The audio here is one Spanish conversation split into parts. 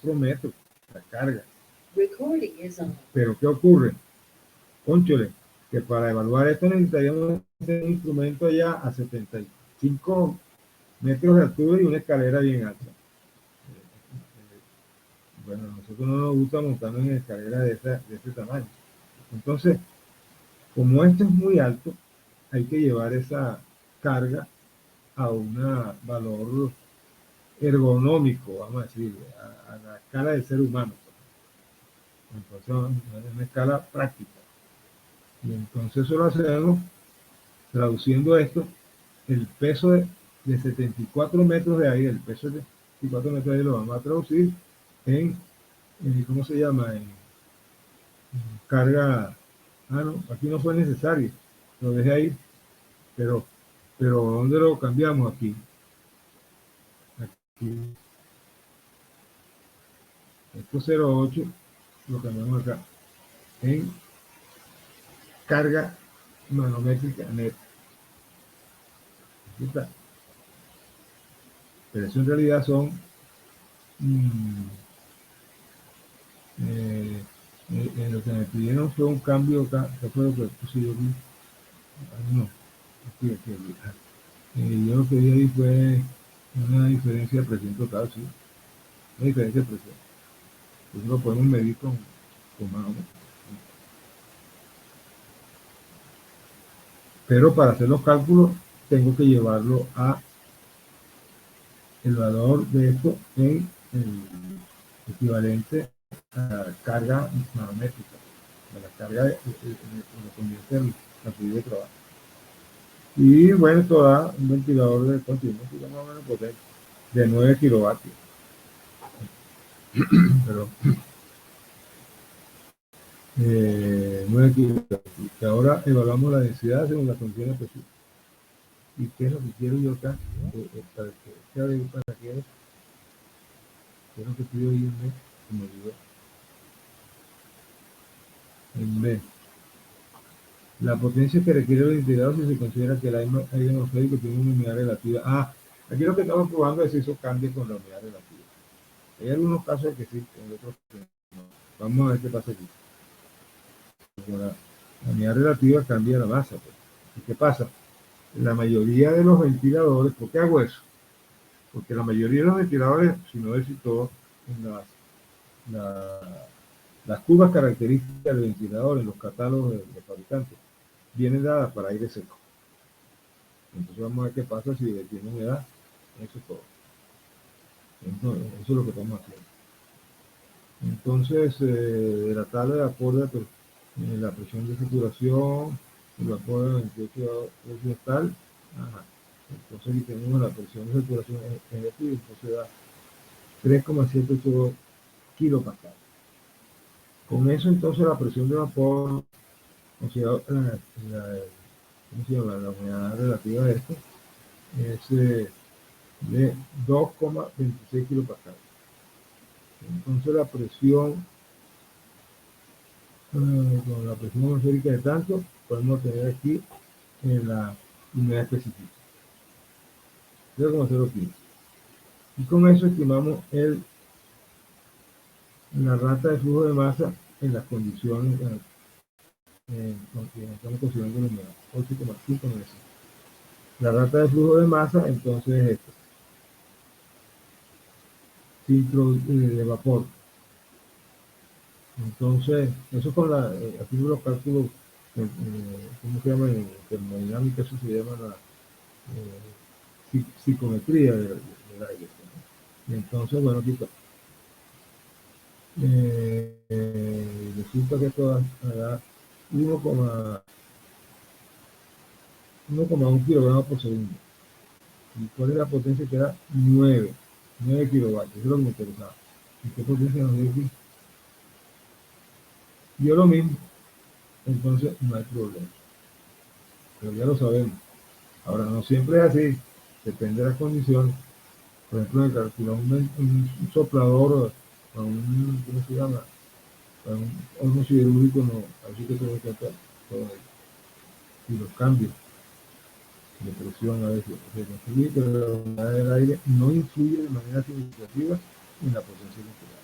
metros la carga. Recording is on. Pero ¿qué ocurre? Cónchole, que para evaluar esto necesitaríamos hacer un instrumento ya a 75 metros de altura y una escalera bien alta. Bueno, nosotros no nos gusta montarnos en escaleras de ese tamaño. Entonces, como esto es muy alto, hay que llevar esa carga a un valor ergonómico, vamos a decir, a la escala del ser humano. Entonces, es una escala práctica. Y entonces eso lo hacemos traduciendo esto, el peso de 74 metros de ahí, el peso de 74 metros de ahí lo vamos a traducir en ¿cómo se llama? En carga. Ah, no, aquí no fue necesario, lo dejé ahí, pero ¿dónde lo cambiamos aquí? Aquí, esto 0,8 lo cambiamos acá en carga manométrica net. Aquí está. Pero eso en realidad son lo que me pidieron fue un cambio acá, que fue lo que puse yo aquí. Ah, no, aquí. Yo lo que vi ahí fue una diferencia de presión total, sí, una diferencia de presión. Eso lo podemos medir con manómetro. Pero para hacer los cálculos tengo que llevarlo a el valor de esto en el equivalente a la carga manométrica, a la carga independiente de la fluidez de trabajo. Y bueno, esto da un ventilador de continuo, más o menos potente, de 9 kilovatios. Pero 9 kilovatios. Y ahora evaluamos la densidad según las condiciones específicas. ¿Y qué es lo que quiero yo acá? Para qué es? ¿Qué es lo que pido ahí en B? Se me olvidó. En B. La potencia que requiere el ventilador si se considera que el aire atmosférico tiene una humedad relativa. Ah, aquí lo que estamos probando es si eso cambia con la humedad relativa. Hay algunos casos que sí, en otros que no. Vamos a ver qué pasa aquí. La humedad relativa cambia la masa. Pues. ¿Y qué pasa? La mayoría de los ventiladores, ¿por qué hago eso? Porque la mayoría de los ventiladores, si no decir todo, en las curvas características del ventilador en los catálogos de fabricantes vienen dadas para aire seco. Entonces vamos a ver qué pasa si tiene humedad. Eso es todo. Entonces, eso es lo que estamos haciendo. Entonces, la tabla de vapor de la presión de saturación, el vapor de 28 es tal. Ajá. Entonces aquí tenemos la presión de saturación en el fluido, entonces da 3,78 kilopascal. Con eso entonces la presión de vapor, o sea, ¿cómo se llama? La humedad relativa a esto es de 2,26 kilopascal. Entonces la presión, con la presión atmosférica de tanto, podemos tener aquí en la humedad específica. 0,015. Y con eso estimamos la rata de flujo de masa en las condiciones que estamos considerando la humedad, 8,5 meses. La rata de flujo de masa entonces es esta. Filtro de vapor. Entonces, eso con haciendo los cálculos, ¿cómo se llama? En termodinámica, eso se llama la psicometría del aire. ¿No? Y entonces, bueno, aquí está. Resulta que esto da 1,1 kilogramos por segundo. ¿Y cuál es la potencia que da? 9 kilovatios. Eso es lo que me interesaba. ¿Y qué potencia nos dio aquí? Dio lo mismo. Entonces, no hay problema. Pero ya lo sabemos. Ahora, no siempre es así. Depende de las condiciones. Por ejemplo, de calcular un soplador o un, ¿cómo se llama? Un horno siderúrgico, no, así que tengo que hacer todo eso. Y los cambios de presión a veces se construye, pero la humedad del aire no influye de manera significativa en la potencia nuclear.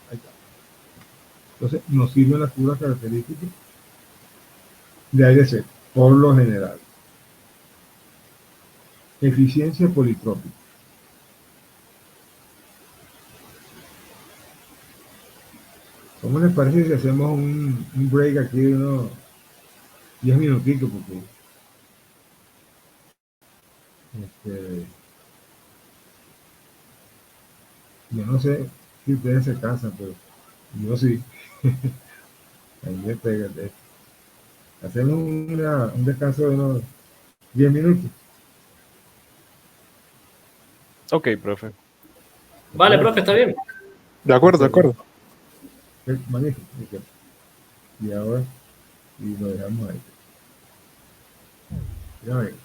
Entonces, nos sirven las puras características de aire seco, por lo general. Eficiencia politrópica. ¿Cómo les parece si hacemos un break aquí de unos 10 minutitos? Porque este, yo no sé si ustedes se cansan, pero yo sí. Ahí me pega. Hacemos un descanso de unos 10 minutos. Ok, profe. ¿Te Vale, parece? profe, está bien. De acuerdo, de acuerdo. Magnífico. Ok. Y ahora, y lo dejamos ahí. Ya ven.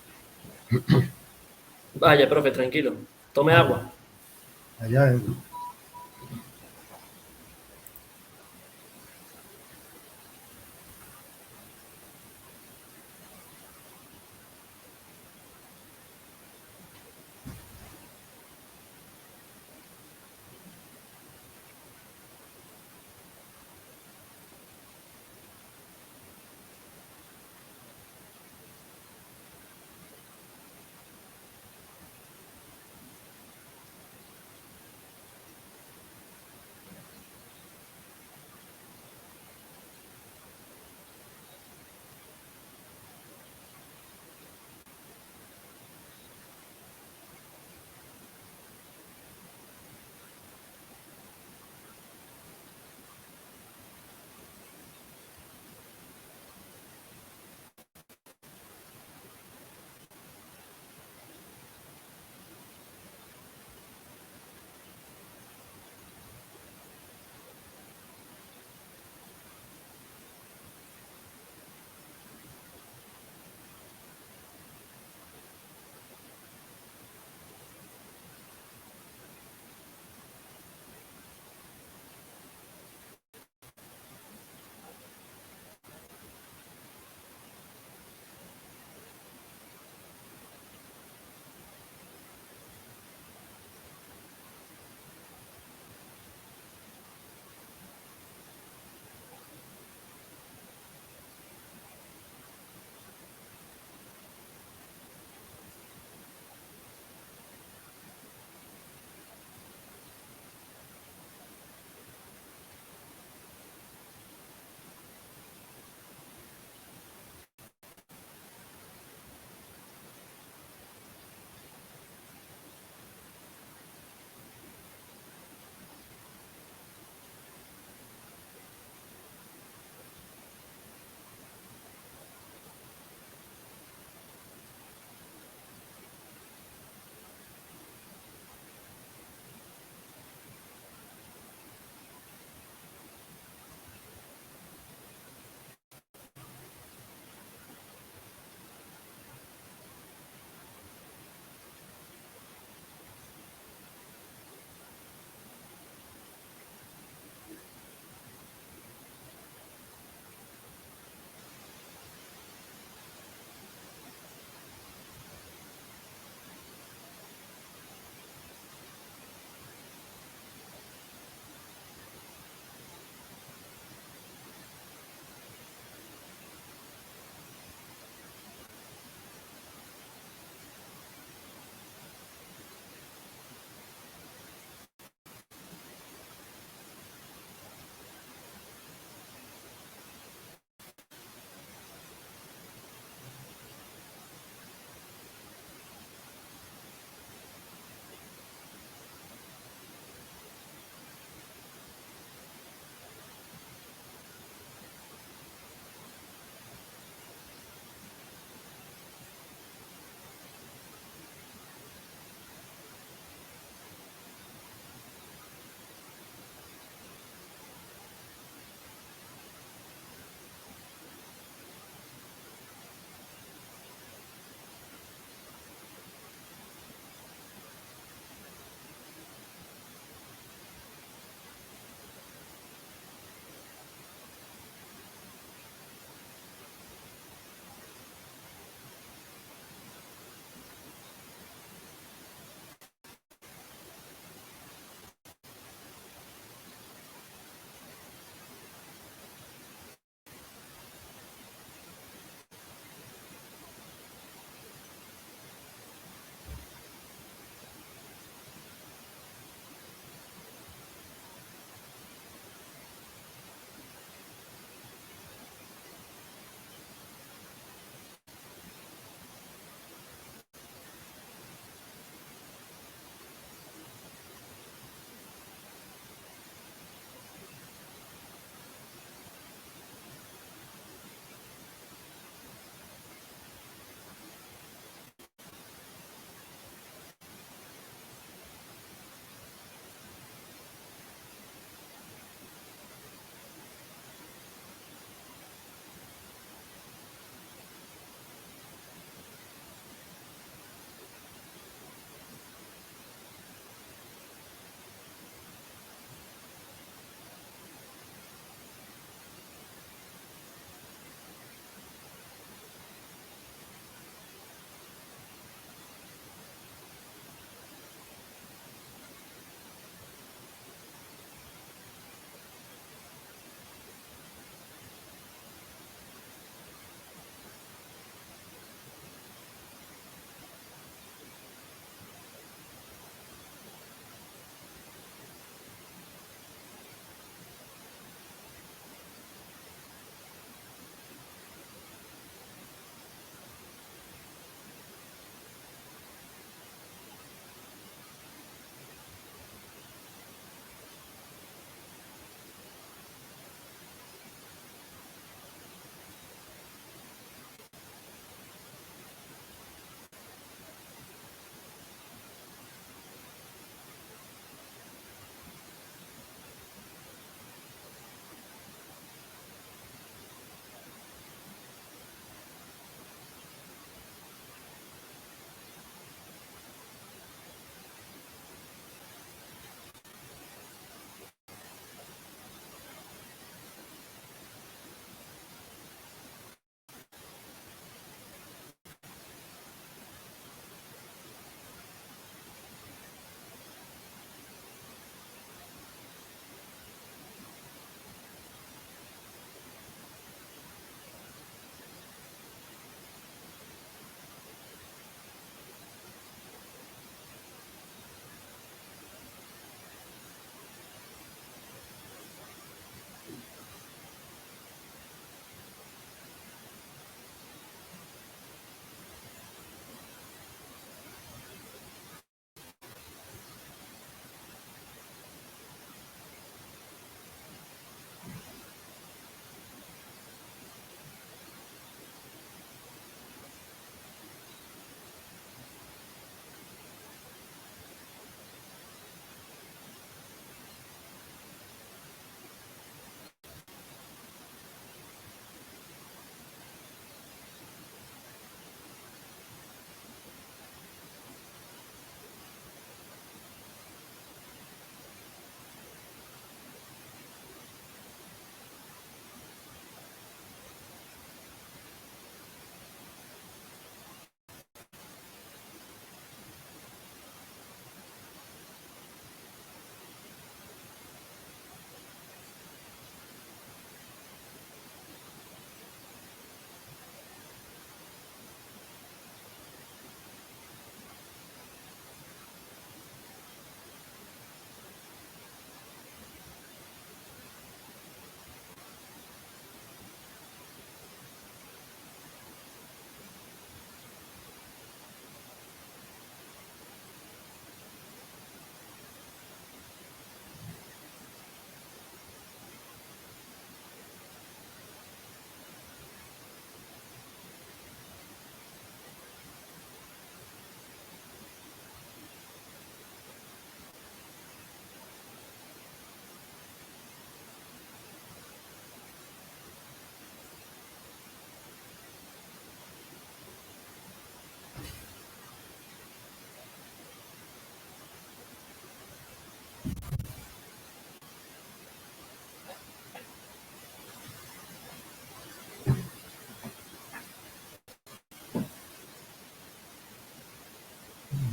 Vaya, profe, tranquilo. Tome agua. Allá adentro.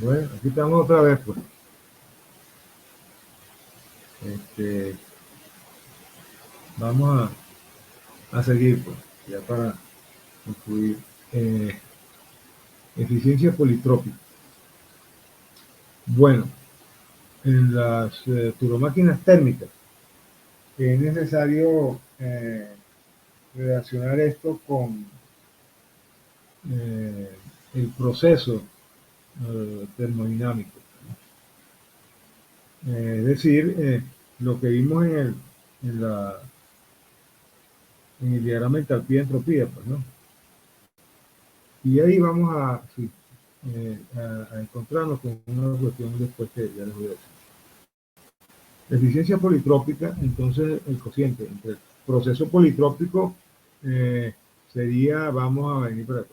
Bueno, aquí estamos otra vez, pues. Vamos a seguir, pues, ya para concluir. Eh, Eficiencia politrópica. Bueno, en las turbomáquinas térmicas es necesario relacionar esto con eh, el proceso termodinámico. Es decir, lo que vimos en, la, en el diagrama de entalpía y entropía, pues, ¿no? Y ahí vamos sí, a encontrarnos con una cuestión después que ya les voy a decir. Eficiencia politrópica, entonces el cociente entre el proceso politrópico sería, vamos a venir para acá.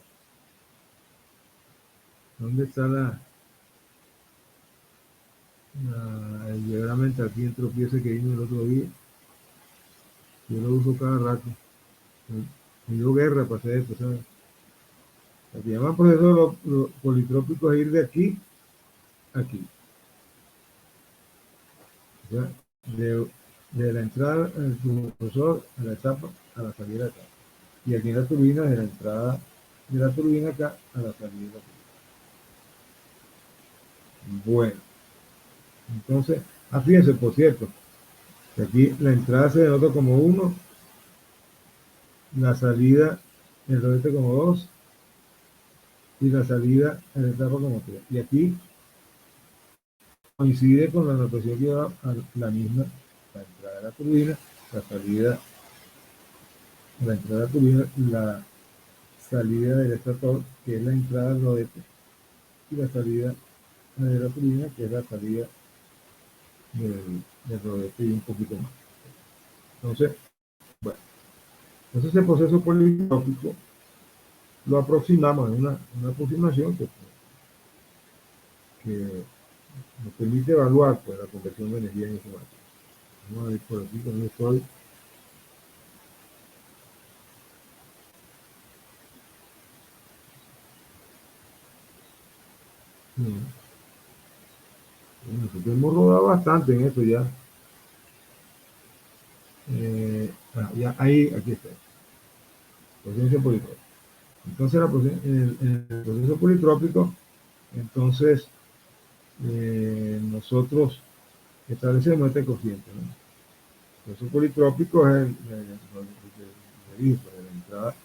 ¿Dónde está el diagrama de entalpía y entropía ese que vimos el otro día? Yo lo uso cada rato. Me dio guerra para hacer esto, ¿sabes? Lo que llaman proceso politrópico es ir de aquí a aquí. O sea, de la entrada del turbocompresor a la etapa a la salida de acá. Y aquí en la turbina, de la entrada de la turbina acá a la salida de la turbina. Bueno, entonces, fíjense, por cierto, que aquí la entrada se denota como 1, la salida el rodete como 2 y la salida en la etapa como 3. Y aquí coincide con la notación que lleva a la misma, la entrada de la turbina, la salida, la entrada de la turbina, la salida del estator, que es la entrada del rodete, y la salida de la turbina, que es la salida del rodete y un poquito más. Entonces, bueno, entonces el proceso politrópico lo aproximamos en una aproximación que nos permite evaluar pues, la conversión de energía en información. Vamos a ver por aquí con estoy. Nosotros hemos rodado bastante en esto ya. Ya ahí, aquí está. Proceso politrópico. Entonces, el proceso politrópico, entonces, nosotros establecemos este cociente, ¿no? El proceso politrópico es el de la entrada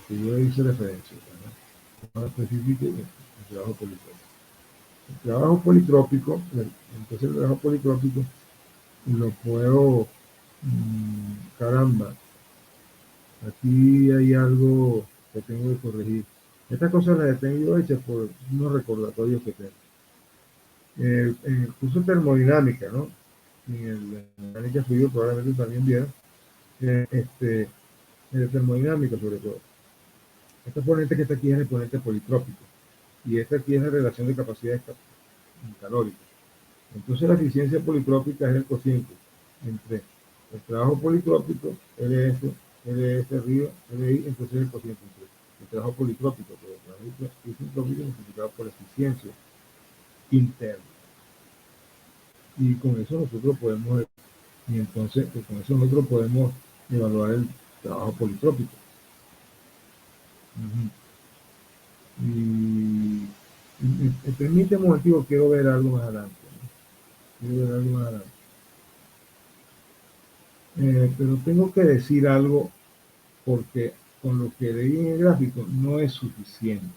que yo hice referencia, ¿no? Más específico, el trabajo politrópico. El trabajo politrópico, entonces el trabajo politrópico lo puedo, caramba, aquí hay algo que tengo que corregir. Estas cosas las he tenido hechas por unos recordatorios que tengo. En el curso de termodinámica, ¿no? En el mecánica fluida probablemente también vieron, en el termodinámica sobre todo. Este ponente que está aquí es el ponente politrópico y esta aquí es la relación de capacidades calóricas. Entonces la eficiencia politrópica es el cociente entre el trabajo politrópico, LS arriba, LI, entonces el cociente entre el trabajo politrópico, pero el trabajo isentrópico multiplicado por eficiencia interna. Y con eso nosotros podemos, y entonces con eso nosotros podemos evaluar el trabajo politrópico. Y permíteme un motivo, quiero ver algo más adelante. ¿No? Quiero ver algo más adelante. Pero tengo que decir algo porque con lo que leí en el gráfico no es suficiente.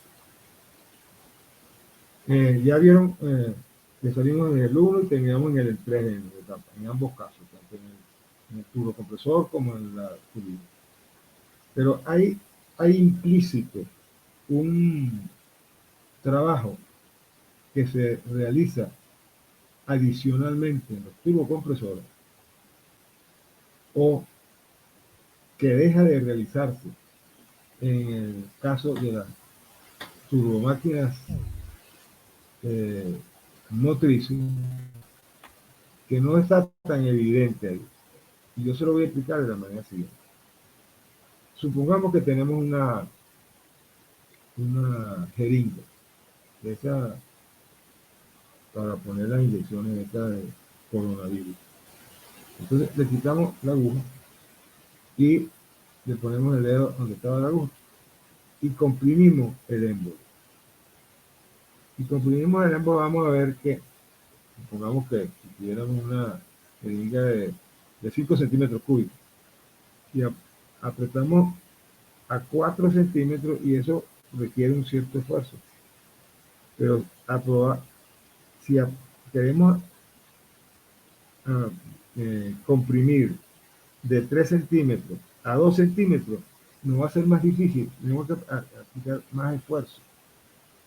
Ya vieron que salimos en el 1 y terminamos en el 3 en ambos casos, tanto en el turbocompresor como en la turbina. Pero hay implícito un trabajo que se realiza adicionalmente en los turbocompresores o que deja de realizarse en el caso de las turbomáquinas motrices, que no está tan evidente ahí. Y yo se lo voy a explicar de la manera siguiente. Supongamos que tenemos una jeringa de esa para poner las inyecciones estas de coronavirus. Entonces le quitamos la aguja y le ponemos el dedo donde estaba la aguja y comprimimos el émbolo. Y comprimimos el émbolo, vamos a ver que, supongamos que si tuviéramos una jeringa de 5 centímetros cúbicos y apretamos a 4 centímetros y eso requiere un cierto esfuerzo. Pero si queremos comprimir de 3 centímetros a 2 centímetros, nos va a ser más difícil, tenemos que aplicar más esfuerzo,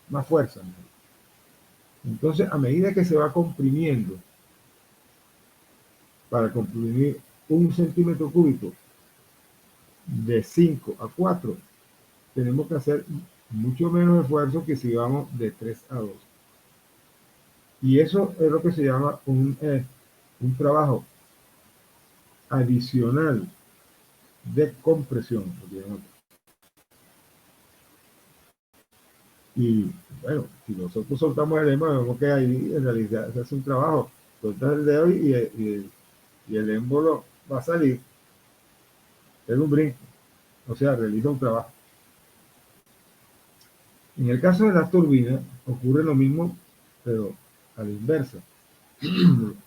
más fuerza. Entonces, a medida que se va comprimiendo, para comprimir 1 centímetro cúbico de 5 a 4, tenemos que hacer mucho menos esfuerzo que si vamos de 3 a 2. Y eso es lo que se llama un trabajo adicional de compresión. Y bueno, si nosotros soltamos el émbolo, vemos que ahí en realidad se hace un trabajo. Soltas el dedo y el émbolo va a salir. Es un brinco. O sea, realiza un trabajo. En el caso de las turbinas, ocurre lo mismo, pero a la inversa.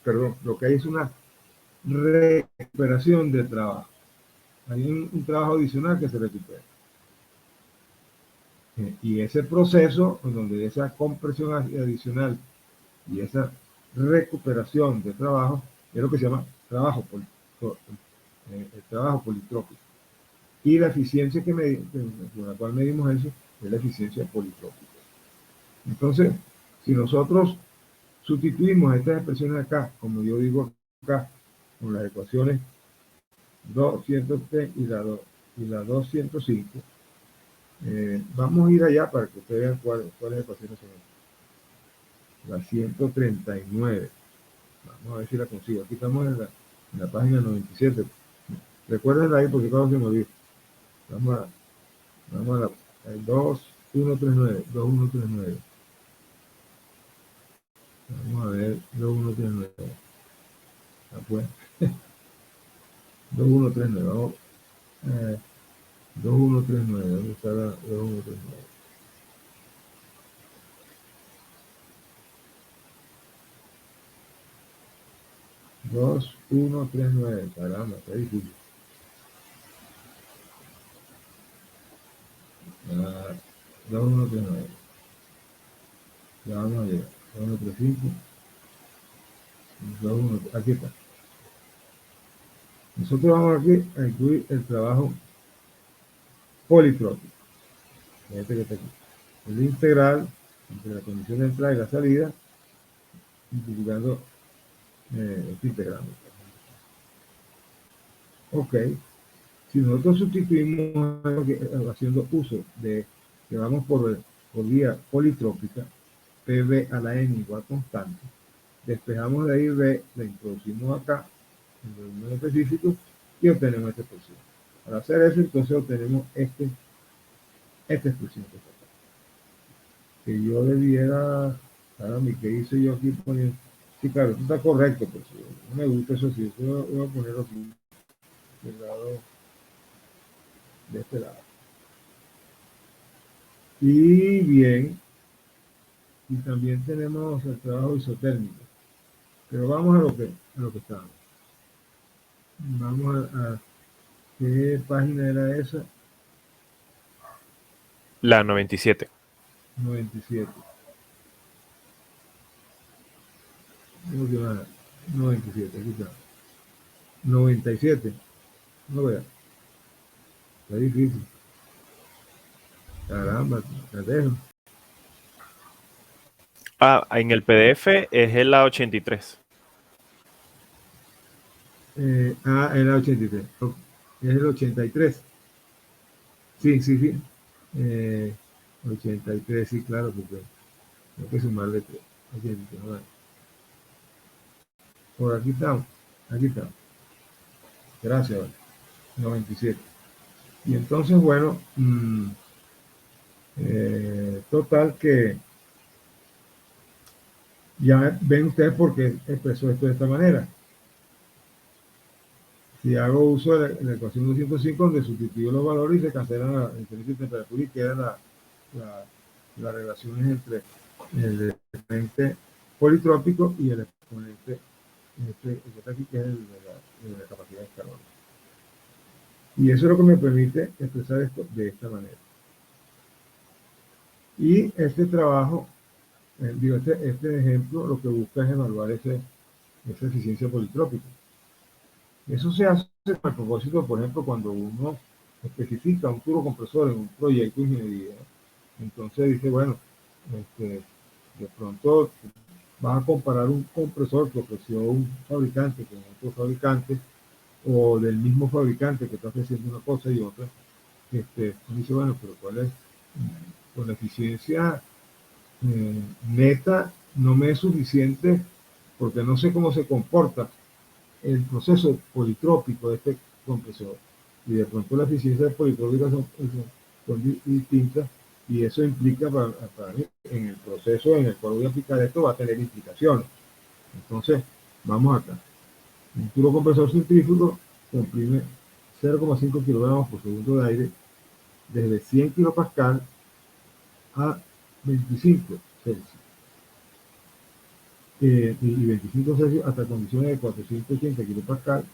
Perdón, lo que hay es una recuperación de trabajo. Hay un trabajo adicional que se recupera. Y ese proceso, en donde esa compresión adicional y esa recuperación de trabajo, es lo que se llama el trabajo politrópico. Y la eficiencia con la cual medimos eso es la eficiencia politrópica. Entonces, si nosotros sustituimos estas expresiones acá, como yo digo acá, con las ecuaciones 203 y la 205, vamos a ir allá para que ustedes vean cuáles ecuaciones son estas. La 139. Vamos a ver si la consigo. Aquí estamos en la página 97. Recuerden ahí porque todo se me olvida. Vamos a la 2139. 2139. Vamos a ver 2139. Ah, pues. 2139. Vamos. 2139. ¿Dónde está la 2139? Dos, uno, tres, nueve. Caramba, está difícil. 2139. Ya vamos a llegar. 2135. 21, aquí está. Nosotros vamos aquí a incluir el trabajo politrópico. Este que está aquí. El integral entre la condición de entrada y la salida, multiplicando este integrando. Ok. Si nosotros sustituimos haciendo uso de que vamos por vía politrópica, PV a la N igual constante, despejamos de ahí B, la introducimos acá en los números específicos y obtenemos esta expresión. Al hacer eso, entonces obtenemos esta expresión que está acá. Que yo debiera, ¿qué hice yo aquí poniendo? Sí, claro, esto está correcto, pero no me gusta eso sí, eso voy a ponerlo aquí del lado, de este lado. Y bien, y también tenemos el trabajo isotérmico. Pero vamos a lo que estábamos. Vamos a ¿qué página era esa? La 97. 97. ¿Cómo se llama? 97, aquí está. 97. No vea. Está difícil. Caramba, te dejo. Ah, en el PDF es el la 83. Era 83. Es el 83. Sí, sí, sí. 83, sí, claro, porque hay que sumarle 3. 89. Por aquí estamos. Aquí estamos. Gracias, vale. 97. Y entonces, bueno, Total que ya ven ustedes por qué expresó esto de esta manera. Si hago uso de la ecuación 205, donde sustituyo los valores y se cancelan la diferencia de temperatura y quedan las relaciones entre el exponente politrópico y el exponente el que está aquí, que es el de la capacidad de calor. Y eso es lo que me permite expresar esto de esta manera. Y este trabajo, este ejemplo, lo que busca es evaluar esa eficiencia politrópica. Eso se hace a propósito, por ejemplo, cuando uno especifica un turbocompresor en un proyecto de ingeniería. Entonces dice, bueno, de pronto vas a comparar un compresor que ofreció un fabricante con otro fabricante, o del mismo fabricante que está ofreciendo una cosa y otra. Uno dice, bueno, pero ¿cuál es? Con la eficiencia neta no me es suficiente porque no sé cómo se comporta el proceso politrópico de este compresor. Y de pronto la eficiencia politrópica son distintas, y eso implica para mí, en el proceso en el cual voy a aplicar esto, va a tener implicaciones. Entonces, vamos acá. Un turbocompresor centrífugo comprime 0,5 kilogramos por segundo de aire desde 100 kilopascal a 25 Celsius. Y 25 Celsius hasta condiciones de 480 kilopascal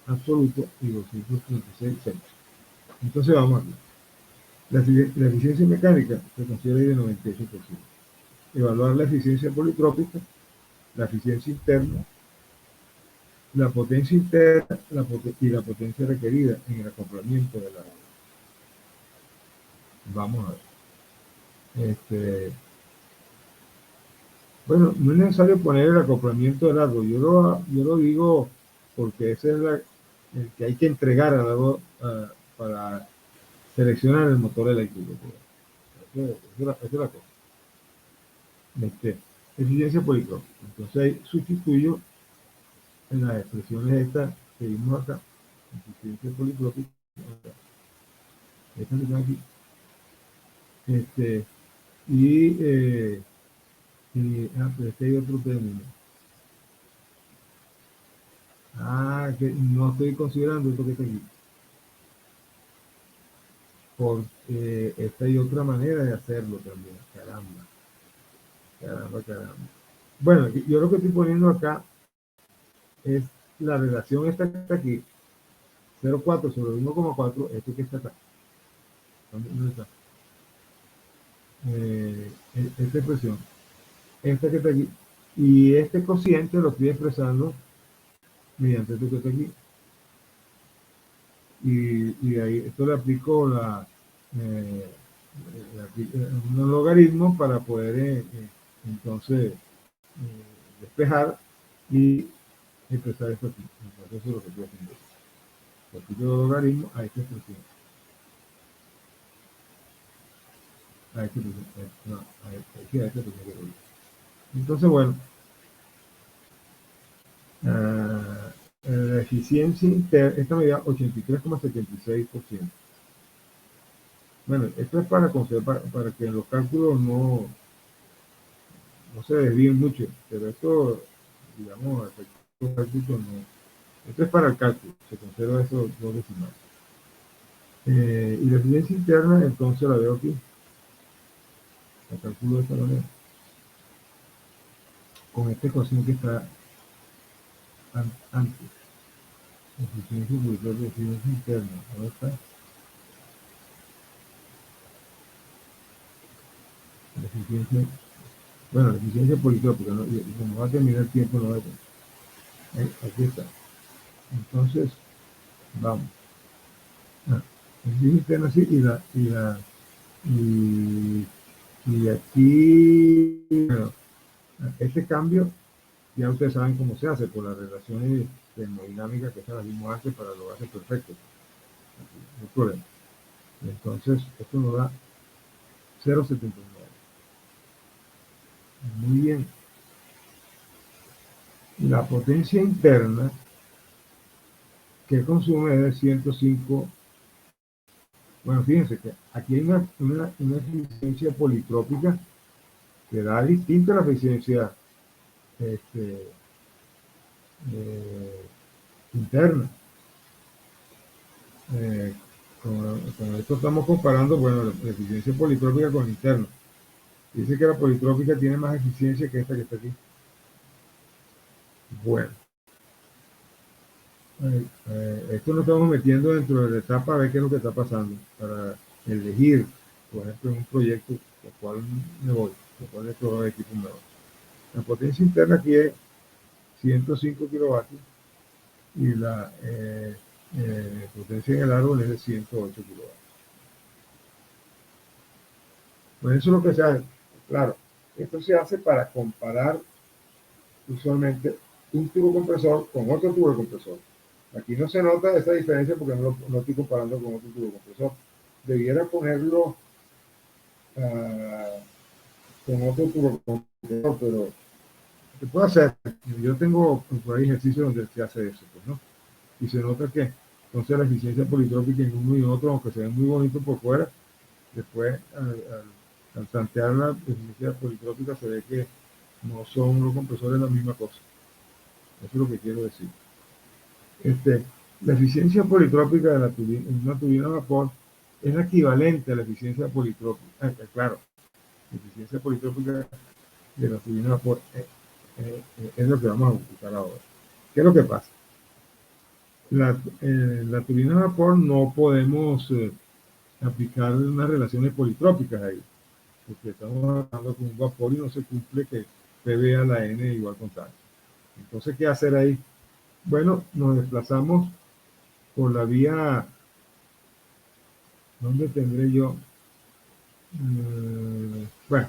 absoluto y 236 Celsius. Entonces vamos aquí. La eficiencia mecánica se considera de 98%. Evaluar la eficiencia politrópica, la eficiencia interna, la potencia interna y la potencia requerida en el acoplamiento de la. Vamos a ver. Bueno, no es necesario poner el acoplamiento del árbol. Yo lo digo porque ese es el que hay que entregar al árbol para seleccionar el motor eléctrico. Esa es la cosa. Eficiencia politrópica. Entonces ahí sustituyo en las expresiones estas que vimos acá. Eficiencia politrópica. Esta que está aquí. Pero este hay otro término. Que no estoy considerando esto que está aquí. Porque esta hay otra manera de hacerlo también. Caramba. Bueno, yo lo que estoy poniendo acá es la relación esta que está aquí. 0,4 sobre 1,4, esto que está acá. ¿Dónde está? Esta expresión. Esta que está aquí. Y este cociente lo estoy expresando mediante esto que está aquí. Y ahí esto le aplico un logaritmo para poder entonces despejar y expresar esto aquí. Entonces eso es lo que estoy haciendo. Le aplico el logaritmo a esta expresión. A esta expresión. No, a esta expresión. Entonces, bueno, la eficiencia interna, esta me da 83,76%. Bueno, esto es para conservar, para que los cálculos no se desvíen mucho, pero esto, digamos, efectos prácticos no. Esto es para el cálculo, se conserva esos dos decimales. Y la eficiencia interna, entonces la veo aquí. La calculo de esta manera. Con esta ecuación que está antes. Eficiencia politrópica, eficiencia interna. ¿Dónde está? La eficiencia. Bueno, la eficiencia politrópica, ¿no? Y como va a terminar el tiempo, no va a tener. Aquí está. Entonces, vamos. Eficiencia interna así y aquí, bueno, este cambio ya ustedes saben cómo se hace por las relaciones termodinámicas que estas las vimos antes para los gases perfectos. No hay problema. Entonces, esto nos da 0,79. Muy bien. La potencia interna que consume es de 105 Bueno, fíjense que aquí hay una eficiencia politrópica que da distinta a la eficiencia este, eh, interna. Eh, con esto estamos comparando, bueno, la eficiencia politrópica con la interna. Dice que la politrópica tiene más eficiencia que esta que está aquí. Bueno, esto nos estamos metiendo dentro de la etapa a ver qué es lo que está pasando para elegir, por ejemplo, en un proyecto por cual me voy, por cual de todo el equipo me voy. La potencia interna aquí es 105 kilovatios y la potencia en el árbol es de 108 kilovatios. Pues eso es lo que se hace. Claro, esto se hace para comparar usualmente un turbocompresor con otro turbocompresor. Aquí no se nota esa diferencia porque no estoy comparando con otro turbocompresor. Debiera ponerlo con otro turbocompresor, pero se puede hacer. Yo tengo por ahí ejercicios donde se hace eso, pues, ¿no? Y se nota que entonces la eficiencia politrópica en uno y otro, aunque se ve muy bonito por fuera, después al tantear la eficiencia politrópica se ve que no son los compresores la misma cosa. Eso es lo que quiero decir. La eficiencia politrópica de una turbina a vapor es la equivalente a la eficiencia politrópica. Claro, la eficiencia politrópica de la turbina a vapor es lo que vamos a buscar ahora. ¿Qué es lo que pasa? La turbina a vapor no podemos aplicar unas relaciones politrópicas ahí, porque estamos hablando con un vapor y no se cumple que PV a la N igual con tal. Entonces, ¿qué hacer ahí? Bueno, nos desplazamos por la vía, ¿dónde tendré yo? Bueno,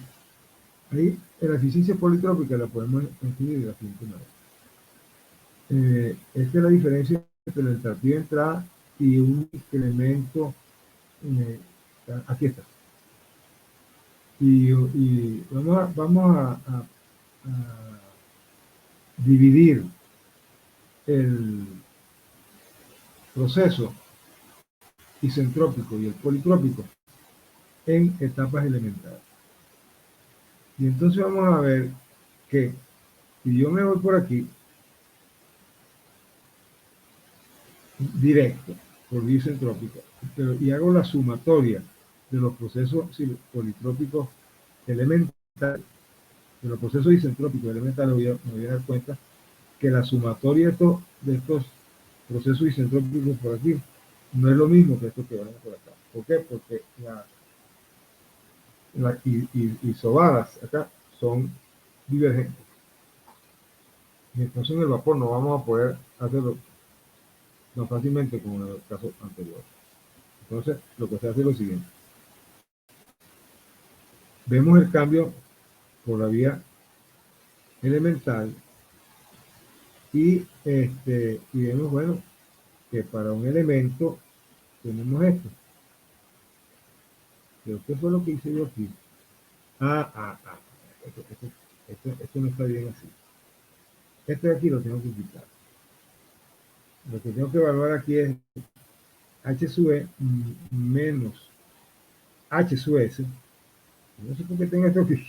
ahí la eficiencia politrópica la podemos escribir de la siguiente manera. Esta es la diferencia entre la entropía de entrada y un incremento, eh, aquí está. Y vamos a dividir el proceso isentrópico y el politrópico en etapas elementales. Y entonces vamos a ver que si yo me voy por aquí, directo, por vía isentrópica, y hago la sumatoria de los procesos politrópicos elementales, de los procesos isentrópicos elementales, me voy a dar cuenta que la sumatoria de estos procesos isentrópicos por aquí no es lo mismo que estos que van por acá. ¿Por qué? Porque las isobadas acá son divergentes. Y entonces en el vapor no vamos a poder hacerlo tan fácilmente como en el caso anterior. Entonces, lo que se hace es lo siguiente. Vemos el cambio por la vía elemental y vemos, bueno, que para un elemento tenemos esto. Pero ¿qué fue lo que hice yo aquí? Esto no está bien así. Este de aquí lo tengo que quitar. Lo que tengo que evaluar aquí es H sub E menos H sub S. No sé por qué tengo esto aquí.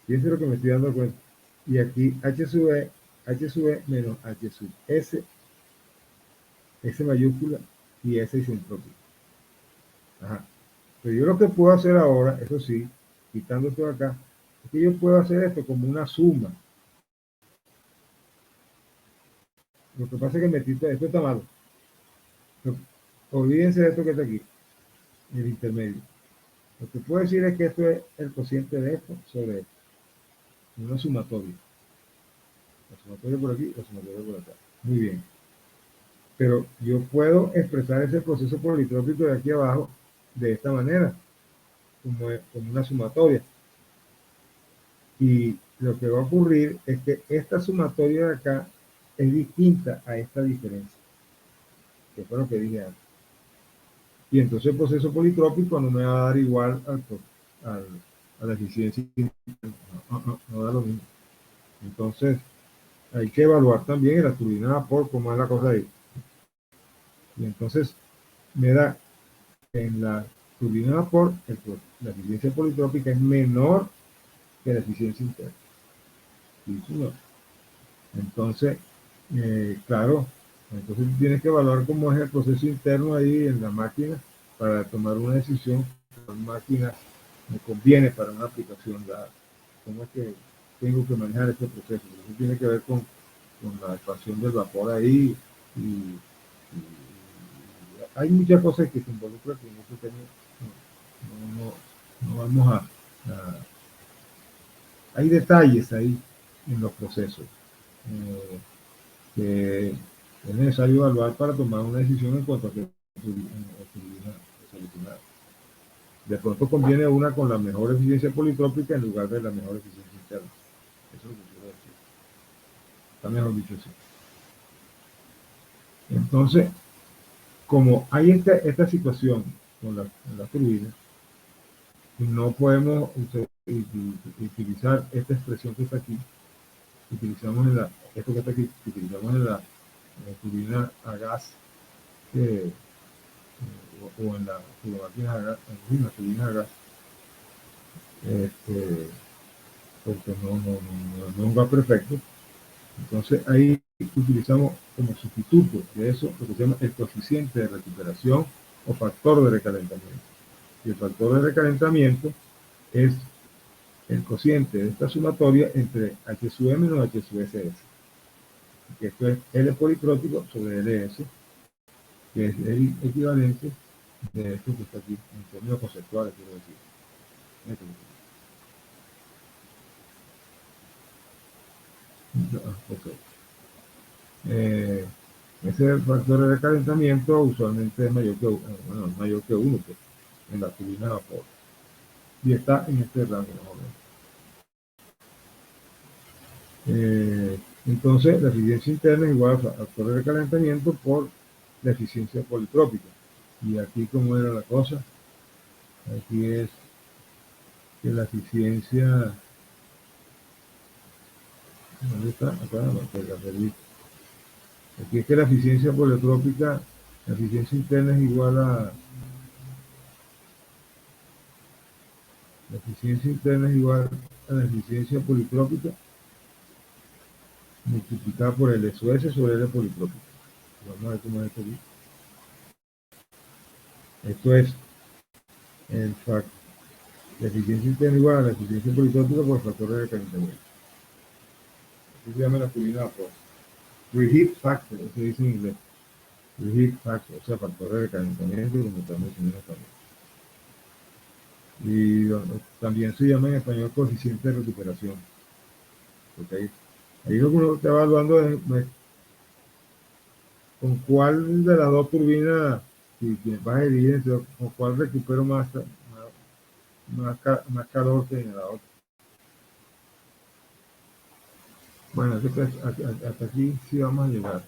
Fíjense lo que me estoy dando cuenta. Y aquí H sub E menos H sub S, S mayúscula y S isentrópico. Ajá. Pero yo lo que puedo hacer ahora, eso sí, quitando esto de acá, es que yo puedo hacer esto como una suma. Lo que pasa es que esto está malo. Olvídense de esto que está aquí, el intermedio. Lo que puedo decir es que esto es el cociente de esto sobre esto. Una sumatoria. La sumatoria por aquí, la sumatoria por acá. Muy bien. Pero yo puedo expresar ese proceso politrópico de aquí abajo de esta manera, como una sumatoria. Y lo que va a ocurrir es que esta sumatoria de acá es distinta a esta diferencia, que fue lo que dije antes. Y entonces el proceso politrópico no me va a dar igual a la eficiencia. No da lo mismo. Entonces, hay que evaluar también la turbina de vapor, cómo es la cosa ahí. Y entonces me da en la turbina de vapor la eficiencia politrópica es menor que la eficiencia interna. ¿Sí, señor? Entonces, claro, entonces tienes que evaluar cómo es el proceso interno ahí en la máquina para tomar una decisión. La máquina me conviene para una aplicación dada. ¿Cómo es que tengo que manejar este proceso? Eso tiene que ver con la expansión del vapor ahí y hay muchas cosas que se involucran en este tema. No vamos hay detalles ahí en los procesos que es necesario evaluar para tomar una decisión en cuanto a qué turbina solucionar. De pronto conviene una con la mejor eficiencia politrópica en lugar de la mejor eficiencia interna. Eso es lo que quiero decir. Está mejor dicho así. Entonces, como hay esta situación con la turbina, no podemos utilizar esta expresión que está aquí, utilizamos esto que está aquí, utilizamos en la turbina a gas o en la turbomáquina a gas, en la turbina a gas, porque no va perfecto. Entonces ahí utilizamos como sustituto de eso lo que se llama el coeficiente de recuperación o factor de recalentamiento. Y el factor de recalentamiento es el cociente de esta sumatoria entre H sub M menos H sub SS. Que esto es L politrópico sobre LS, que es el equivalente de esto que está aquí, en términos conceptuales, quiero decir. Okay. Ese factor de recalentamiento usualmente es mayor que, mayor que 1 pues, en la turbina de vapor. Y está en este rango más o menos. Entonces, la eficiencia interna es igual al factor de recalentamiento por la eficiencia politrópica. Y aquí, ¿cómo era la cosa? Aquí es que la eficiencia... ¿Dónde está? Acá, la perdí. Aquí es que la eficiencia politrópica, la eficiencia interna es igual a... La eficiencia interna es igual a la eficiencia politrópica multiplicada por el SOS sobre L politrópico. Vamos a ver cómo es esto aquí. Esto es la eficiencia interna igual a la eficiencia politrópica por el factor de recalentamiento. Aquí se llama la turbina de vapor. Reheat factor, eso se dice en inglés. Reheat factor, o sea, factor de recalentamiento, como estamos diciendo en español. Y también se llama en español coeficiente de recuperación. Porque ahí lo que uno está evaluando es con cuál de las dos turbinas, si vas a elegir con cuál recupero más calor que en la otra. Bueno, hasta aquí sí vamos a llegar.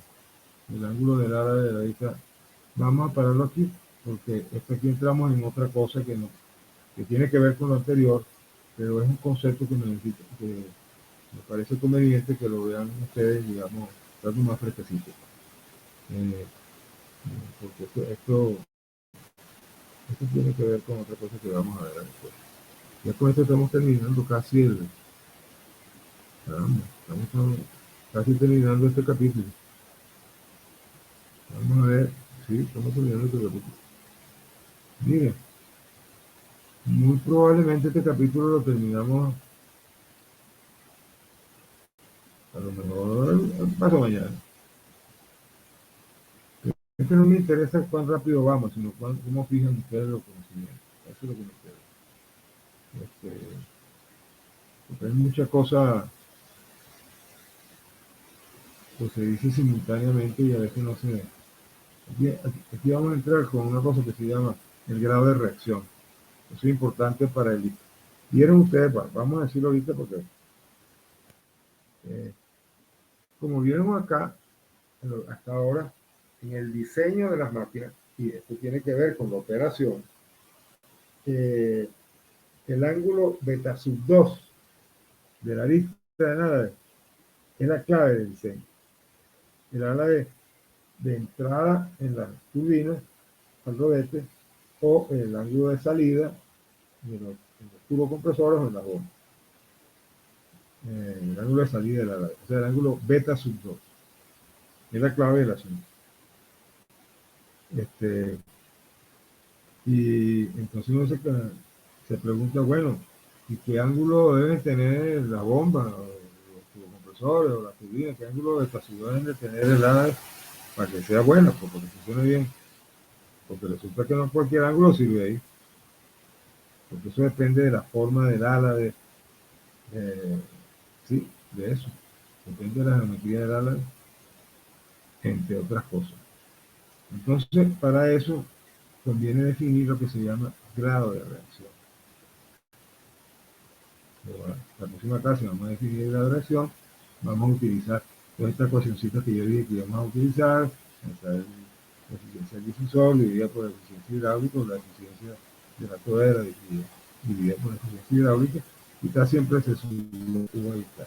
El ángulo del ala de la derecha. Vamos a pararlo aquí, porque aquí entramos en otra cosa que tiene que ver con lo anterior, pero es un concepto que me parece conveniente que lo vean ustedes, digamos, algo más fresquecito. Porque esto tiene que ver con otra cosa que vamos a ver después. Ya con esto estamos terminando casi estamos casi terminando este capítulo. Vamos a ver, sí, estamos terminando este capítulo. Miren, muy probablemente este capítulo lo terminamos a lo mejor paso mañana. Es que no me interesa cuán rápido vamos, sino cómo fijan ustedes los conocimientos. Eso es lo que me interesa. Porque hay muchas cosas que se dice simultáneamente y a veces no se... Aquí vamos a entrar con una cosa que se llama el grado de reacción. Eso es importante para el... Vieron ustedes, vamos a decirlo ahorita porque... como vieron acá, hasta ahora, en el diseño de las máquinas, y esto tiene que ver con la operación, el ángulo beta sub 2 de la lista de nada es la clave del diseño. El ala de entrada en la turbina al rodete o el ángulo de salida en los turbocompresores o en las bombas. El ángulo de salida del ala, o sea, el ángulo beta sub 2. Es la clave del asunto. Y entonces uno se pregunta, bueno, ¿y qué ángulo deben tener las bombas, o los turbocompresores, o la turbina? ¿Qué ángulo de estación deben de tener el ala para que sea buena, pues, para que funcione bien? Porque resulta que no cualquier ángulo sirve ahí. Porque eso depende de la forma del ala, sí, de eso. Depende de la geometría del ala, entre otras cosas. Entonces, para eso conviene definir lo que se llama grado de reacción. La próxima clase vamos a definir el grado de reacción. Vamos a utilizar todas estas cuestioncitas que yo dije que íbamos a utilizar, la eficiencia del difusor dividida por la eficiencia hidráulica, la eficiencia de la tobera dividida por la eficiencia hidráulica, y está siempre se suma ahí está.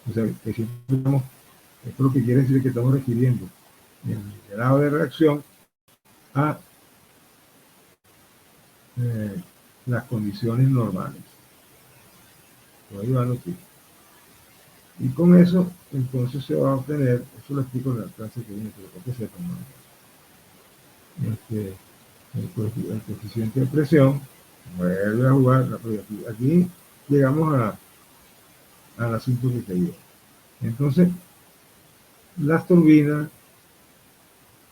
O sea, que siempre estamos, esto lo que quiere decir que estamos refiriendo el grado de reacción a las condiciones normales. Voy a ayudarlo aquí. Y con eso, entonces se va a obtener, eso lo explico en la clase que viene, pero que sepan, ¿no? El coeficiente de presión, vuelve a jugar, aquí llegamos al asunto que quería. Entonces, las turbinas,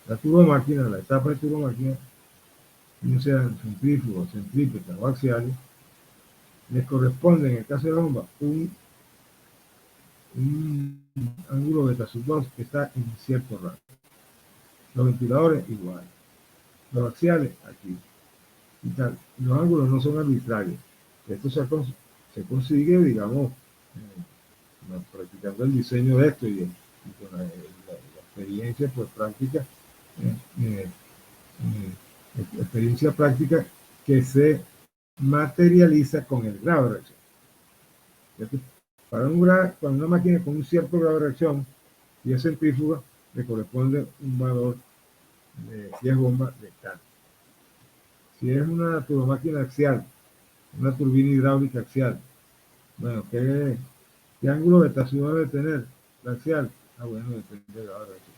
la turbomáquina, la etapa de turbomáquina, no sean centrífugas, centrípetas o axiales, les corresponde, en el caso de la bomba, un ángulo beta sub 2 que está en cierto rango. Los ventiladores igual. Los axiales aquí. Y tal. Los ángulos no son arbitrarios. Esto se consigue, digamos, practicando el diseño de esto y con la experiencia pues práctica, experiencia práctica que se materializa con el grado de reacción. Para una máquina con un cierto grado de reacción, si es centrífuga, le corresponde un valor de, si es bomba, de tal. Si es una turbomáquina axial, una turbina hidráulica axial, bueno, ¿qué ángulo de estación debe tener la axial? Ah, bueno, depende de la reacción.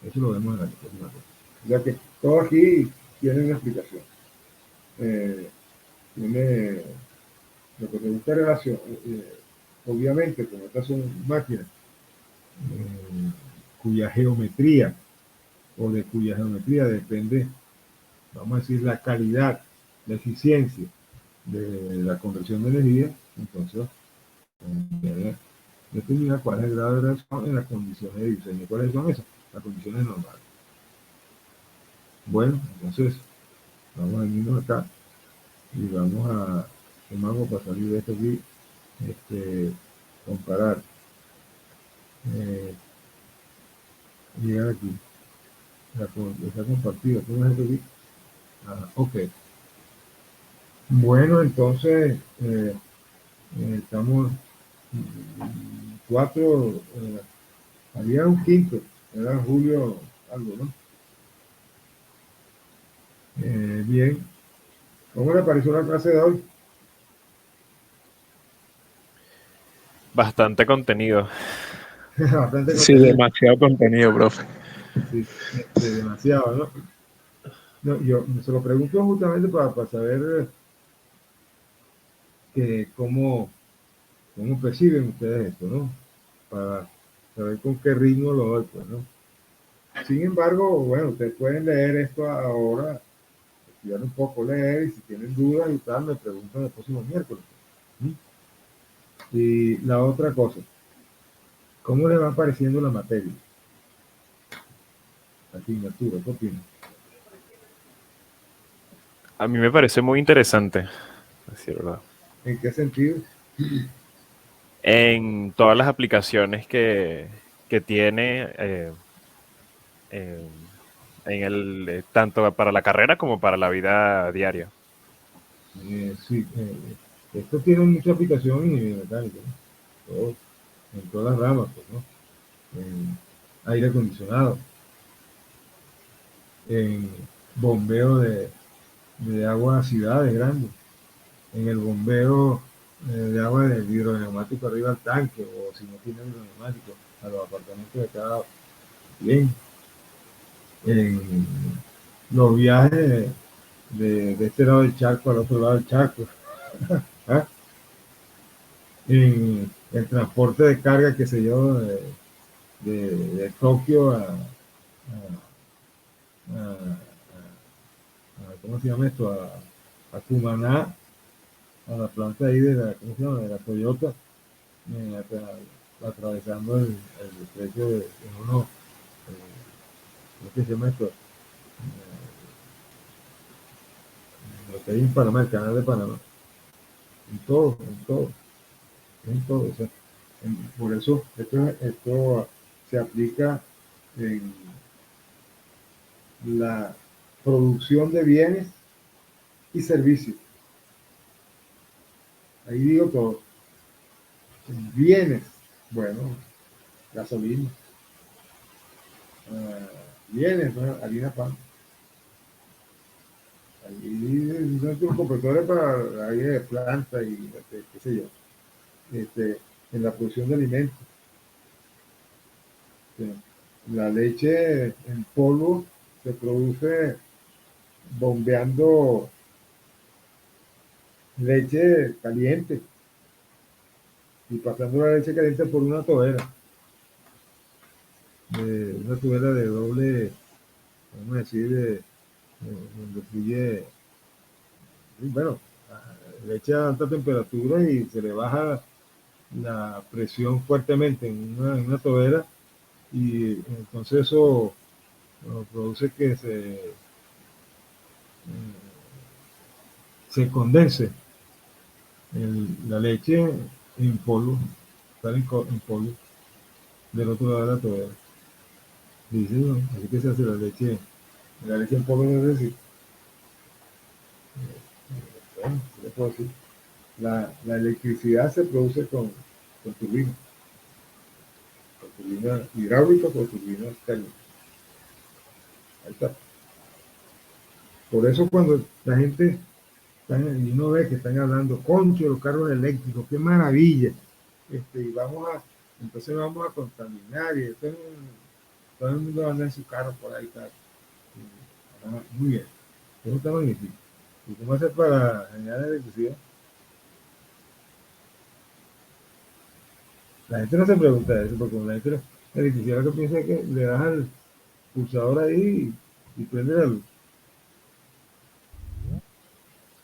Eso lo vemos en la próxima cosa. O sea que todo aquí tiene una explicación. Tiene lo que se busca relación, obviamente, como estas son máquinas cuya geometría o de cuya geometría depende, vamos a decir, la calidad, la eficiencia de la conversión de energía, entonces determinar cuál es el grado de reacción en las condiciones de diseño. ¿Cuáles son esas? Las condiciones normales. Bueno, entonces vamos a venirnos acá y vamos a para salir de esto aquí, comparar, llegar aquí, está compartido, ¿cómo es esto aquí? Ok. Bueno, entonces estamos cuatro, había un quinto, era Julio algo, ¿no? Bien. ¿Cómo le pareció la clase de hoy? Bastante contenido. Bastante Sí, contenido. demasiado contenido, profe. Sí, demasiado, ¿no? No, yo se lo pregunto justamente para saber cómo perciben ustedes esto, ¿no? Para saber con qué ritmo lo doy, pues, ¿no? Sin embargo, bueno, ustedes pueden leer esto ahora, estudiar un poco, leer, y si tienen dudas y tal, me preguntan el próximo miércoles. Y la otra cosa, ¿cómo les va pareciendo la materia? Aquí, Arturo, ¿qué opinas? A mí me parece muy interesante, decir verdad. ¿En qué sentido? En todas las aplicaciones que tiene tanto para la carrera como para la vida diaria. Sí, esto tiene mucha aplicación en ingeniería mecánica, ¿no? En todas las ramas, pues, ¿no? En aire acondicionado, en bombeo de agua a ciudades grandes, en el bombeo de agua del hidroneumático arriba al tanque, o si no tiene hidroneumático, a los apartamentos de cada bien, en los viajes de este lado del charco al otro lado del charco, ¿ah? En el transporte de carga, que se yo, de Tokio ¿cómo se llama esto? A Cumaná, a la planta ahí de la, ¿cómo se llama? De la Toyota, atravesando el estrecho de uno, ¿cómo que se llama esto? Lo que hay en Panamá, el canal de Panamá, en todo, en todo, en todo. O sea, por eso esto se aplica en la producción de bienes y servicios. Ahí digo todo. Bienes, bueno, gasolina, bienes, ¿no? Harina, pan. Ahí son competidores para la área de planta y qué sé yo, en la producción de alimentos. La leche en polvo se produce bombeando leche caliente y pasando la leche caliente por una tubera de doble, vamos a decir, donde fluye, bueno, leche a alta temperatura y se le baja la presión fuertemente en una tobera y entonces eso produce que se condense la leche en polvo, sale en polvo del otro lado de la tobera. Dice, ¿no? Así que se hace la leche en polvo, no es decir, bueno, ¿qué le puedo decir? La electricidad se produce con turbina hidráulica o turbina térmica. Ahí está. Por eso cuando la gente, y uno ve que están hablando, concho, los carros eléctricos, qué maravilla, y entonces vamos a contaminar, y todo el mundo anda en su carro por ahí, tal. Muy bien, eso está magnífico. ¿Y cómo hacer para generar electricidad? La gente no se pregunta eso, porque la gente, la electricidad lo que piensa es que le das al pulsador ahí y prende la luz.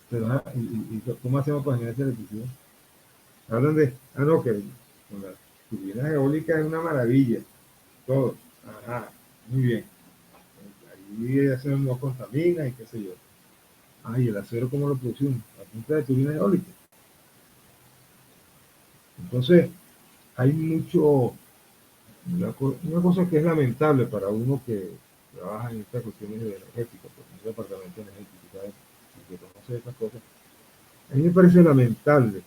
Pero, ¿y cómo hacemos para generar esa electricidad? Hablan de, no, que con las turbinas eólicas es una maravilla, todo. Ajá, muy bien. Ahí eso no contamina y qué sé yo. ¿Y el acero cómo lo producimos? A punta de turbinas eólicas. Entonces, hay mucho, una cosa que es lamentable para uno que trabaja en estas cuestiones energéticas, porque un departamento energético, ¿sabes? Y que conoce estas cosas. A mí me parece lamentable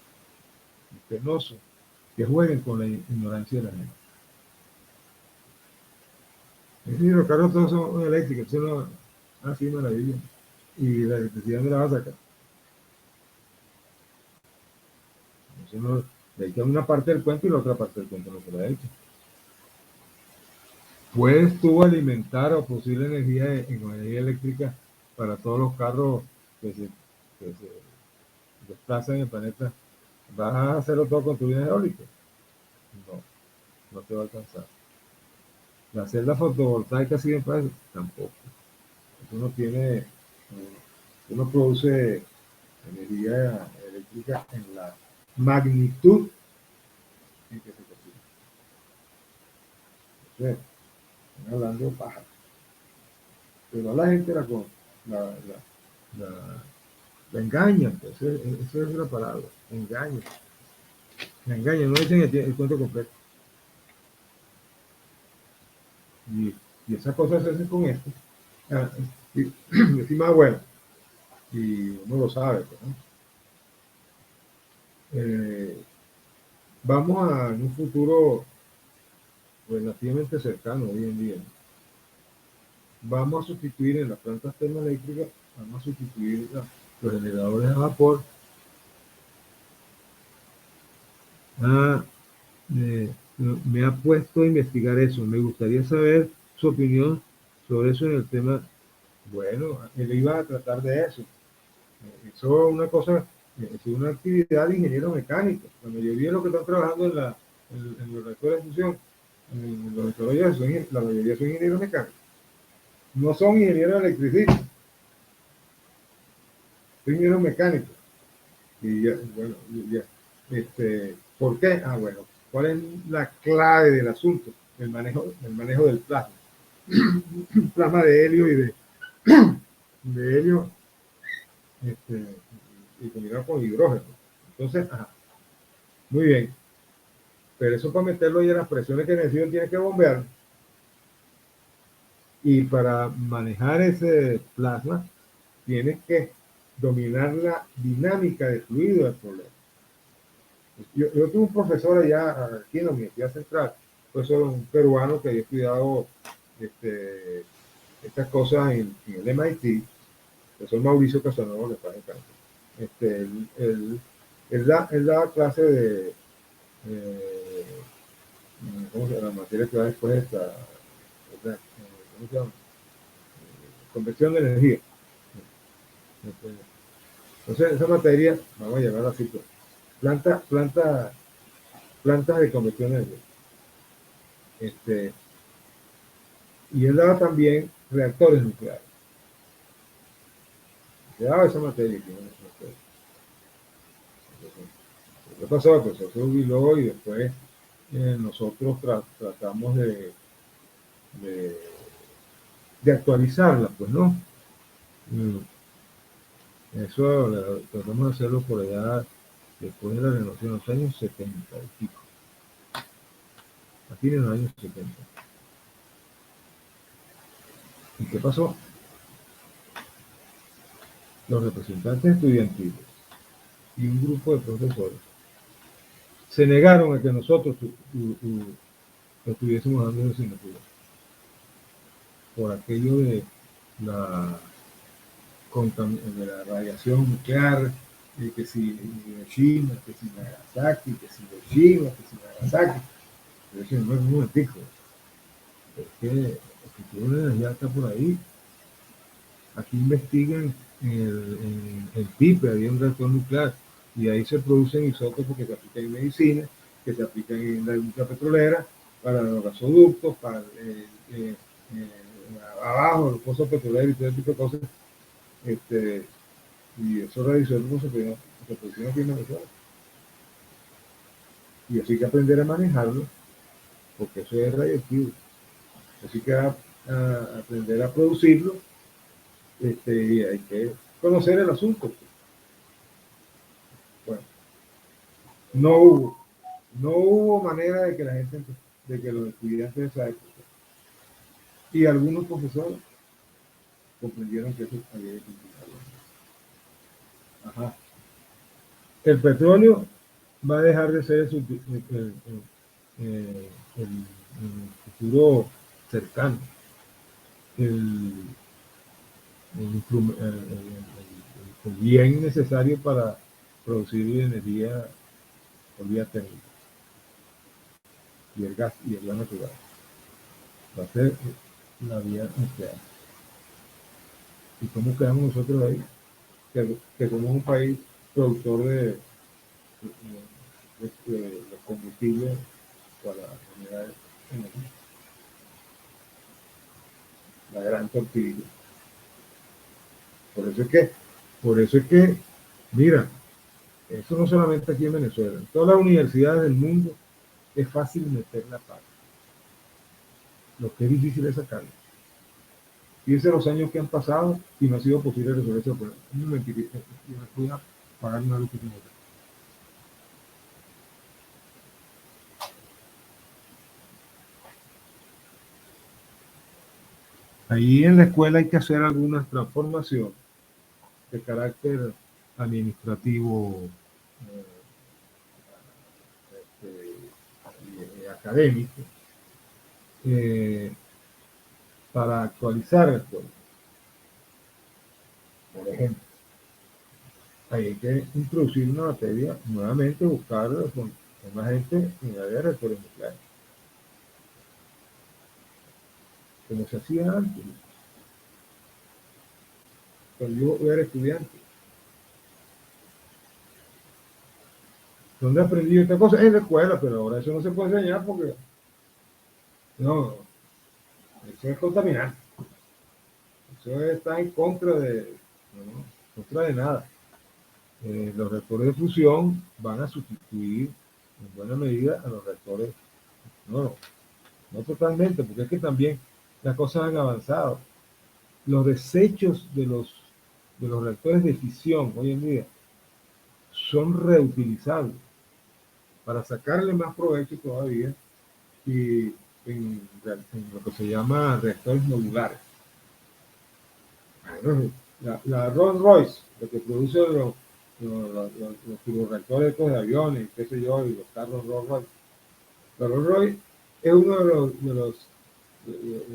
y penoso que jueguen con la ignorancia de la gente. Es decir, los carros todos son eléctricos, eso no, sí, maravilla. Y la electricidad me la va a sacar. Entonces no, le echan una parte del cuento y la otra parte del cuento no se la echan. ¿Puedes tú alimentar o producir energía en energía eléctrica para todos los carros que se desplazan en el planeta? ¿Vas a hacerlo todo con turbinas eólicas? No, no te va a alcanzar. ¿La celda fotovoltaica sigue para eso? Tampoco. Eso no tiene, eso no produce energía eléctrica en la magnitud en que se cocina. Entonces, están hablando de paja. Pero a la gente la engañan, pues, esa es la palabra, engañan. La engañan, no dicen el cuento completo. Y esas cosas se hacen con esto. Y es más bueno. Y uno lo sabe, pues, ¿no? Vamos en un futuro relativamente cercano hoy en día, vamos a sustituir en las plantas termoeléctricas, vamos a sustituir los generadores a vapor. Me ha puesto a investigar eso. Me gustaría saber su opinión sobre eso en el tema. Bueno, él iba a tratar de eso. Eso es una cosa, es una actividad de ingeniero mecánico. La mayoría de los que están trabajando en los reactores de fusión, en los desarrollos, la mayoría son ingenieros mecánicos. No son ingenieros electricistas, son ingenieros mecánicos. Y ya, bueno, ya, ¿por qué? Ah, bueno, ¿cuál es la clave del asunto? El manejo del plasma. Plasma de helio y de helio y combinado con hidrógeno. Entonces, ajá, muy bien. Pero eso para meterlo ahí a las presiones que necesitan tiene que bombear. Y para manejar ese plasma, tienes que dominar la dinámica de fluido del problema. Yo tuve un profesor allá aquí en la Universidad Central, un peruano que había estudiado estas cosas en el MIT, el profesor Mauricio Casanova, que está en Cáncer. Él daba clase de, ¿cómo se llama? La materia que va después de ¿cómo se llama? Conversión de energía. Entonces, esa materia, vamos a llamarla así, pues, plantas de conversión de energía. Y él daba también reactores nucleares. Se daba esa materia. ¿Qué pasó? Pues eso se jubiló y después nosotros tratamos de, de actualizarla, pues, ¿no? Eso tratamos de hacerlo por allá después de la renovación en los años 70 y pico. Aquí en los años 70. ¿Y qué pasó? Los representantes estudiantiles y un grupo de profesores se negaron a que nosotros estuviésemos dando esa asignatura por aquello la, de la radiación nuclear, que si Hiroshima, que si Nagasaki, que si Hiroshima, que si Nagasaki. Pero eso no es un momentico. Es que el futuro de la energía está por ahí. Aquí investigan en PIPE, había un reactor nuclear, y ahí se producen isótopos que se aplican en medicina, que se aplican en la industria petrolera, para los gasoductos, para abajo, los pozos petroleros y todo ese tipo de cosas. Y esos radioisótopos se producen aquí en Venezuela. Y así que aprender a manejarlo, porque eso es radioactivo. Así que aprender a producirlo, y hay que conocer el asunto. Bueno, no hubo manera de que la gente, de que los estudiantes de esa época y algunos profesores comprendieron que eso había que complicarlo. Ajá. El petróleo va a dejar de ser el futuro cercano. El, el bien necesario para producir energía por vía térmica y el gas natural. Va a ser la vía nuclear. ¿Y cómo quedamos nosotros ahí? Que somos un país productor de los combustibles para generar energía. La gran tortilla. Por eso es que, mira, eso no solamente aquí en Venezuela, en todas las universidades del mundo es fácil meter la pata. Lo que es difícil es sacarlo. Fíjense los años que han pasado y no ha sido posible resolver ese problema. Un momentito, yo voy a pagar una luz que tengo acá. Ahí en la escuela hay que hacer algunas transformaciones de carácter administrativo, académico, para actualizar el código. Por ejemplo, hay que introducir una materia, nuevamente buscar con más gente en el área de reactores nucleares, como se hacía antes, cuando yo era estudiante. ¿Dónde aprendí esta cosa? En la escuela, pero ahora eso no se puede enseñar porque no, eso es contaminante. Eso está en contra de, no, contra de nada. Los reactores de fusión van a sustituir en buena medida a los reactores, no, no totalmente, porque es que también las cosas han avanzado. Los desechos de los reactores de fisión hoy en día son reutilizables para sacarle más provecho todavía y en lo que se llama reactores modulares. Bueno, la Rolls Royce, lo que produce los turborreactores de aviones, qué sé yo, y los carros Rolls Royce. La Rolls Royce es uno de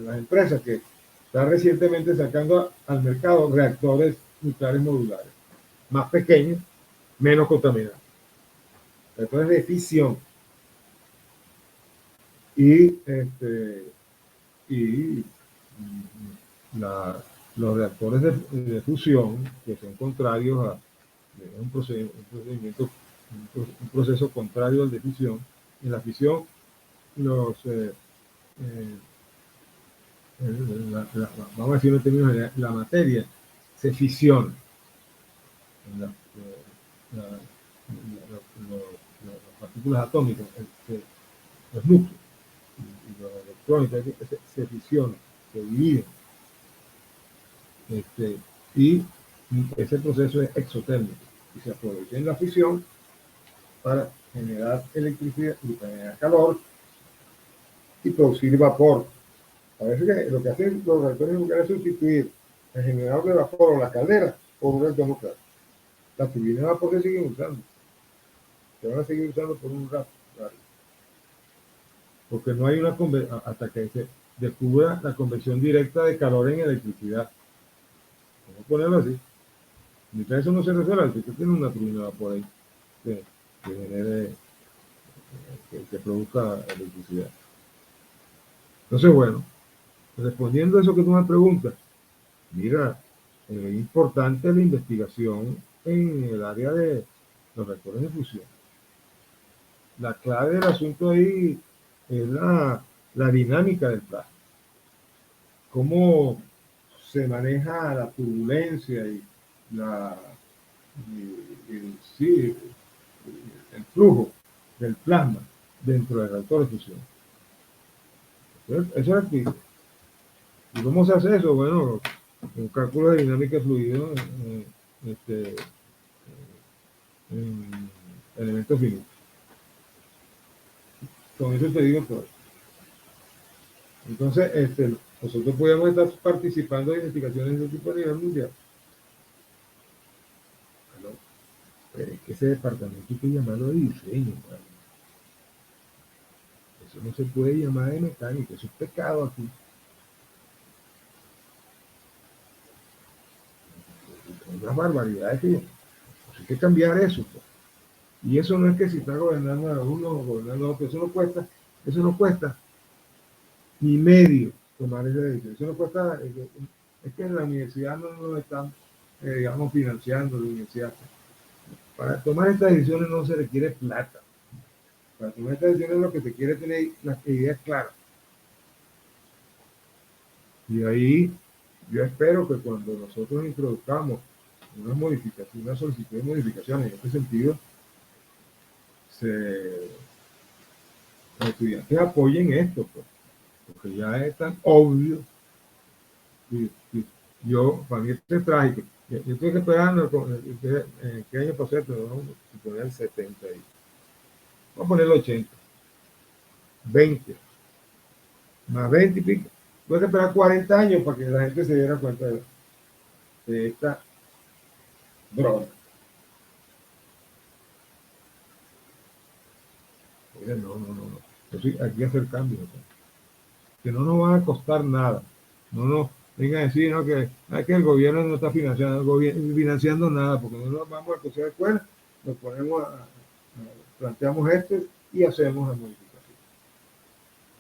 las empresas que está recientemente sacando al mercado reactores nucleares modulares, más pequeños, menos contaminantes. Reactores de fisión. Y, y los reactores de fusión, que son contrarios a un proceso contrario al de fisión. En la fisión, los, vamos a decirlo en términos de la materia, se fisiona. La, la, las partículas atómicas, los núcleos y los electrónicos se fisionan, se dividen. Y ese proceso es exotérmico y se aprovecha en la fisión para generar electricidad y para generar calor y producir vapor. A veces que lo que hacen los reactores nucleares es sustituir el generador de vapor o la caldera por un reactor nuclear. Las turbinas de vapor se siguen usando, se van a seguir usando por un rato, claro, porque no hay una hasta que se descubra la conversión directa de calor en electricidad. Vamos a ponerlo así. Mientras eso no se resuelve, si usted tiene una turbina de vapor ahí que genere, que produzca electricidad. Entonces, bueno, respondiendo a eso que tú me preguntas, mira, es importante la investigación en el área de los reactores de fusión. La clave del asunto ahí es la dinámica del plasma. Cómo se maneja la turbulencia y sí, el flujo del plasma dentro del reactor de fusión. Eso es aquí. ¿Y cómo se hace eso? Bueno, un cálculo de dinámica de fluido en elementos finitos. Con eso te digo todo. Entonces, nosotros podemos estar participando en investigaciones de este tipo a nivel mundial. Bueno, pero es que ese departamento hay que llamarlo de diseño. Bueno. Eso no se puede llamar de mecánica, eso es pecado aquí. Unas barbaridades que hay que cambiar eso. Pues. Y eso no es que si está gobernando a uno o gobernando a otro, eso no cuesta ni medio tomar esa decisión. Eso no cuesta, es que en la universidad no nos están, digamos, financiando la universidad. Para tomar estas decisiones no se requiere plata. Para tomar estas decisiones lo que se quiere es tener las ideas claras. Y ahí yo espero que cuando nosotros introduzcamos una modificación, una solicitud de modificación en este sentido, los estudiantes apoyen esto, pues, porque ya es tan obvio. Y yo, para mí esto es trágico. Yo estoy esperando, ¿qué año pasé? Pero vamos a poner el 70 ahí. Vamos a poner el 80. 20. Más 20 y pico. Voy a esperar 40 años para que la gente se diera cuenta de esta droga. No. Entonces, hay que hacer cambios. Que no nos va a costar nada. No nos vengan a decir, ¿no? que el gobierno no está financiando nada, porque no nos vamos al Consejo de Escuela, nos ponemos planteamos esto y hacemos la modificación.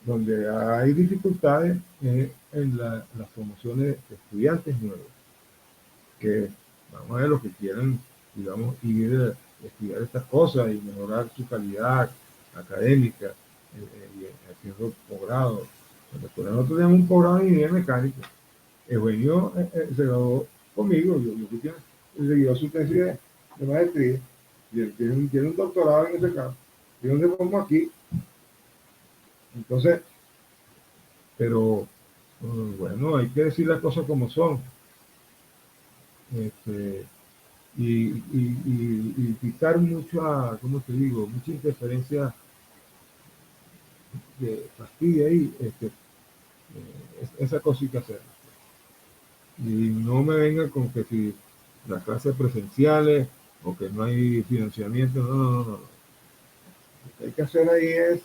Donde hay dificultades en las promociones de estudiantes nuevos, que vamos a ver los que quieran, digamos, ir a estudiar estas cosas y mejorar su calidad académica, y haciendo posgrado. Nosotros tenemos un posgrado en ingeniería mecánica. Eugenio se graduó conmigo, yo fui quien le dio su tesis de maestría, y él tiene un doctorado en ese campo. ¿Y dónde pongo aquí? Entonces, pero bueno, hay que decir las cosas como son. Este, y quitar mucha, ¿cómo te digo? Mucha interferencia de fastidio ahí, esa cosita hacer. Y no me venga con que si las clases presenciales o que no hay financiamiento, no. Lo que hay que hacer ahí es